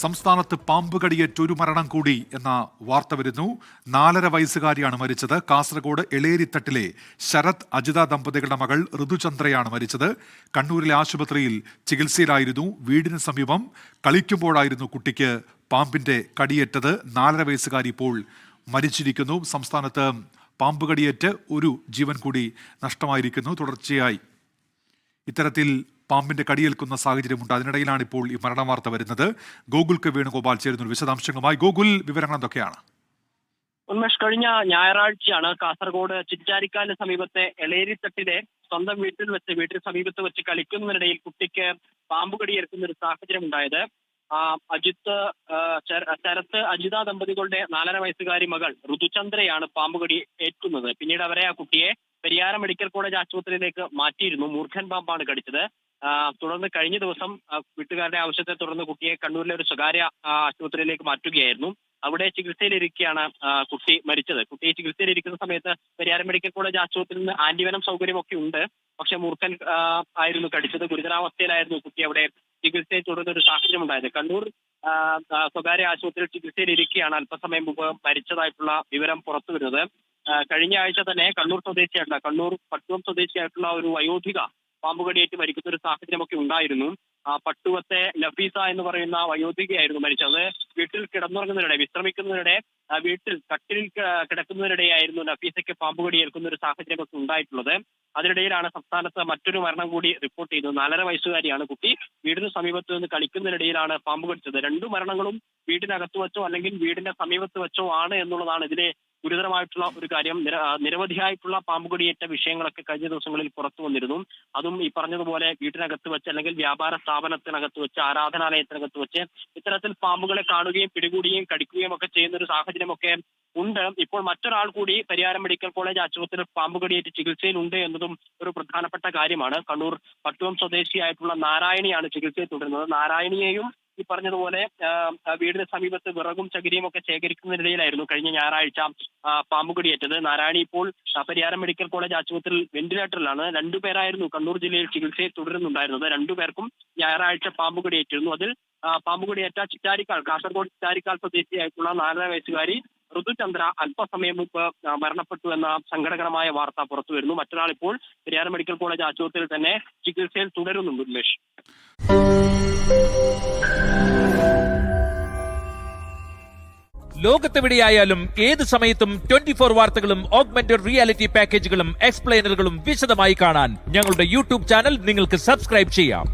സംസ്ഥാനത്ത് പാമ്പ് കടിയേറ്റ് ഒരു മരണം കൂടി എന്ന വാർത്ത വരുന്നു. 4.5 വയസ്സുകാരിയാണ് മരിച്ചത്. കാസർഗോഡ് എളേരിത്തട്ടിലെ ശരത് അജിത ദമ്പതികളുടെ മകൾ ഋതുചന്ദ്രയാണ് മരിച്ചത്. കണ്ണൂരിലെ ആശുപത്രിയിൽ ചികിത്സയിലായിരുന്നു. വീടിന് സമീപം കളിക്കുമ്പോഴായിരുന്നു കുട്ടിക്ക് പാമ്പിന്റെ കടിയേറ്റത്. 4.5 വയസ്സുകാരി ഇപ്പോൾ മരിച്ചിരിക്കുന്നു. സംസ്ഥാനത്ത് പാമ്പ് കടിയേറ്റ് ഒരു ജീവൻ കൂടി നഷ്ടമായിരിക്കുന്നു. തുടർച്ചയായി ഇത്തരത്തിൽ പാമ്പിന്റെ കടിയേൽക്കുന്ന സാഹചര്യമുണ്ട്. അതിനിടയിലാണ് ഇപ്പോൾ ഈ മരണവാർത്ത വരുന്നത്. ഗോകുൽ കെ വേണുഗോപാൽ ചേരുന്നു വിശദാംശങ്ങളുമായി. ഗോകുൽ, വിവരങ്ങൾ എന്തൊക്കെയാണ്? ഉന്മേഷ്, കഴിഞ്ഞ ഞായറാഴ്ചയാണ് കാസർഗോഡ് ചിറ്റാരിക്കാലിന് സമീപത്തെ എളേരിത്തട്ടിലെ സ്വന്തം വീട്ടിന് സമീപത്ത് വെച്ച് കളിക്കുന്നതിനിടയിൽ കുട്ടിക്ക് പാമ്പ് കടിയേൽക്കുന്ന ഒരു സാഹചര്യം ഉണ്ടായത്. ശരത്ത് അജിത ദമ്പതികളുടെ 4.5 വയസ്സുകാരി മകൾ ഋതുചന്ദ്രയാണ് പാമ്പ് കടി ഏൽക്കുന്നത്. പിന്നീട് അവരെ ആ കുട്ടിയെ പെരിയാരം മെഡിക്കൽ കോളേജ് ആശുപത്രിയിലേക്ക് മാറ്റിയിരുന്നു. മൂർഖൻ പാമ്പാണ് കടിച്ചത്. തുടർന്ന് കഴിഞ്ഞ ദിവസം വീട്ടുകാരുടെ ആവശ്യത്തെ തുടർന്ന് കുട്ടിയെ കണ്ണൂരിലെ ഒരു സ്വകാര്യ ആശുപത്രിയിലേക്ക് മാറ്റുകയായിരുന്നു. അവിടെ ചികിത്സയിലിരിക്കെയാണ് കുട്ടി മരിച്ചത്. കുട്ടി ചികിത്സയിലിരിക്കുന്ന സമയത്ത് പെരിയാരം മെഡിക്കൽ കോളേജ് ആശുപത്രിയിൽ നിന്ന് ആന്റിവനം സൗകര്യമൊക്കെ ഉണ്ട്. പക്ഷെ മൂർഖൻ ആയിരുന്നു കടിച്ചത്. ഗുരുതരാവസ്ഥയിലായിരുന്നു കുട്ടി അവിടെ ചികിത്സയെ തുടർന്ന് ഒരു സാഹചര്യം ഉണ്ടായത്. കണ്ണൂർ സ്വകാര്യ ആശുപത്രിയിൽ ചികിത്സയിലിരിക്കെയാണ് അല്പസമയം മുമ്പ് മരിച്ചതായിട്ടുള്ള വിവരം പുറത്തു വരുന്നത്. കഴിഞ്ഞ ആഴ്ച തന്നെ കണ്ണൂർ പട്ടുവം സ്വദേശിയായിട്ടുള്ള ഒരു വയോധിക പാമ്പുകടിയേറ്റ് മരിക്കുന്ന ഒരു സാഹചര്യമൊക്കെ ഉണ്ടായിരുന്നു. പട്ടുവത്തെ നഫീസ എന്ന് പറയുന്ന വയോധികയായിരുന്നു മരിച്ചത്. വീട്ടിൽ വിശ്രമിക്കുന്നതിനിടെ വീട്ടിൽ കട്ടിലിൽ കിടക്കുന്നതിനിടെയായിരുന്നു നഫീസയ്ക്ക് പാമ്പുകടി ഏൽക്കുന്ന ഒരു സാഹചര്യമൊക്കെ ഉണ്ടായിട്ടുള്ളത്. അതിനിടയിലാണ് സംസ്ഥാനത്ത് മറ്റൊരു മരണം കൂടി റിപ്പോർട്ട് ചെയ്തത്. 4.5 വയസ്സുകാരിയാണ് കുട്ടി. വീടിന് സമീപത്ത് നിന്ന് കളിക്കുന്നതിനിടയിലാണ് പാമ്പ് കടിച്ചത്. 2 മരണങ്ങളും വീടിനകത്ത് വെച്ചോ അല്ലെങ്കിൽ വീടിന്റെ സമീപത്ത് വെച്ചോ ആണ് എന്നുള്ളതാണ് ഇതിലെ ഗുരുതരമായിട്ടുള്ള ഒരു കാര്യം. നിരവധിയായിട്ടുള്ള പാമ്പുകടിയേറ്റ വിഷയങ്ങളൊക്കെ കഴിഞ്ഞ ദിവസങ്ങളിൽ പുറത്തു വന്നിരുന്നു. അതും ഈ പറഞ്ഞതുപോലെ വീട്ടിനകത്ത് വെച്ച് അല്ലെങ്കിൽ വ്യാപാര സ്ഥാപനത്തിനകത്ത് വെച്ച്, ആരാധനാലയത്തിനകത്ത് വെച്ച് ഇത്തരത്തിൽ പാമ്പുകളെ കാണുകയും പിടികൂടുകയും കടിക്കുകയും ഒക്കെ ചെയ്യുന്ന ഒരു സാഹചര്യമൊക്കെ ഉണ്ട്. ഇപ്പോൾ മറ്റൊരാൾ കൂടി പരിയാരം മെഡിക്കൽ കോളേജ് ആശുപത്രിയിൽ പാമ്പുകടിയേറ്റ് ചികിത്സയിലുണ്ട് എന്നതും ഒരു പ്രധാനപ്പെട്ട കാര്യമാണ്. കണ്ണൂർ പട്ടുവം സ്വദേശിയായിട്ടുള്ള നാരായണിയാണ് ചികിത്സയിൽ തുടരുന്നത്. നാരായണിയെയും ഈ പറഞ്ഞതുപോലെ വീടിന് സമീപത്ത് വിറകും ചകിരിയും ഒക്കെ ശേഖരിക്കുന്നതിനിടയിലായിരുന്നു കഴിഞ്ഞ ഞായറാഴ്ച പാമ്പുകടിയേറ്റത്. നാരായണി ഇപ്പോൾ പരിയാരം മെഡിക്കൽ കോളേജ് ആശുപത്രിയിൽ വെന്റിലേറ്ററിലാണ്. 2 പേരായിരുന്നു കണ്ണൂർ ജില്ലയിൽ ചികിത്സയിൽ തുടരുന്നുണ്ടായിരുന്നത്. 2 പേർക്കും ഞായറാഴ്ച പാമ്പുകടിയേറ്റിരുന്നു. അതിൽ പാമ്പുകടിയേറ്റ കാസർഗോഡ് ചിറ്റാരിക്കാൽ സ്വദേശിയായിട്ടുള്ള 4.5 വയസ്സുകാരി ഋതുചന്ദ്ര അല്പസമയം മുമ്പ് മരണപ്പെട്ടു എന്ന സങ്കടകരമായ വാർത്ത പുറത്തു വരുന്നു. മറ്റൊരാൾ ഇപ്പോൾ പെരിയാരം മെഡിക്കൽ കോളേജ് ആശുപത്രിയിൽ തന്നെ ചികിത്സയിൽ തുടരുന്നുണ്ട്. ഉന്മേഷ്, ലോകത്തെവിടെയായാലും ഏത് സമയത്തും 24 വാർത്തകളും ഓഗ്മെന്റഡ് റിയാലിറ്റി പാക്കേജുകളും എക്സ്പ്ലെയിനറുകളും വിശദമായി കാണാൻ ഞങ്ങളുടെ യൂട്യൂബ് ചാനൽ നിങ്ങൾക്ക് സബ്സ്ക്രൈബ് ചെയ്യാം.